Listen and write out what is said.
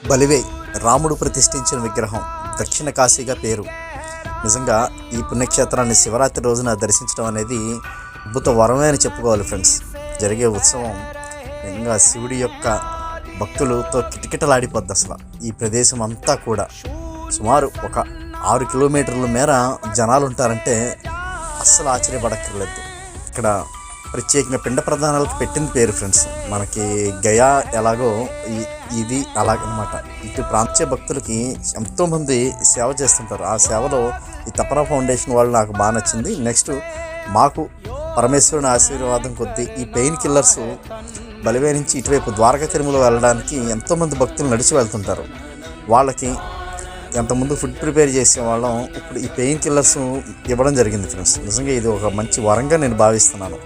బలివే రాముడు ప్రతిష్ఠించిన విగ్రహం, దక్షిణ కాశీగా పేరు. నిజంగా ఈ పుణ్యక్షేత్రాన్ని శివరాత్రి రోజున దర్శించడం అనేది అద్భుత వరమే అని చెప్పుకోవాలి ఫ్రెండ్స్. జరిగే ఉత్సవం నిజంగా శివుడి యొక్క భక్తులతో కిటకిటలాడిపోద్ది. అసలు ఈ ప్రదేశం అంతా కూడా సుమారు ఒక 6 కిలోమీటర్ల మేర జనాలు ఉంటారంటే అస్సలు ఆశ్చర్యపడక్కర్లేదు. ఇక్కడ ప్రత్యేకంగా పిండ ప్రధానాలకు పెట్టింది పేరు ఫ్రెండ్స్. మనకి గయా ఎలాగో ఇది అలాగనమాట. ఇటు ప్రాంతీయ భక్తులకి ఎంతోమంది సేవ చేస్తుంటారు. ఆ సేవలో ఈ తపరా ఫౌండేషన్ వాళ్ళు నాకు బాగా నచ్చింది. నెక్స్ట్ మాకు పరమేశ్వరుని ఆశీర్వాదం కొద్దీ ఈ పెయిన్ కిల్లర్స్ బలివే నుంచి ఇటువైపు ద్వారకా తిరుమల వెళ్ళడానికి ఎంతోమంది భక్తులు నడిచి వెళ్తుంటారు. వాళ్ళకి ఎంతమంది ఫుడ్ ప్రిపేర్ చేసే వాళ్ళం ఇప్పుడు ఈ పెయిన్ కిల్లర్స్ ఇవ్వడం జరిగింది ఫ్రెండ్స్. నిజంగా ఇది ఒక మంచి వరంగా నేను భావిస్తున్నాను.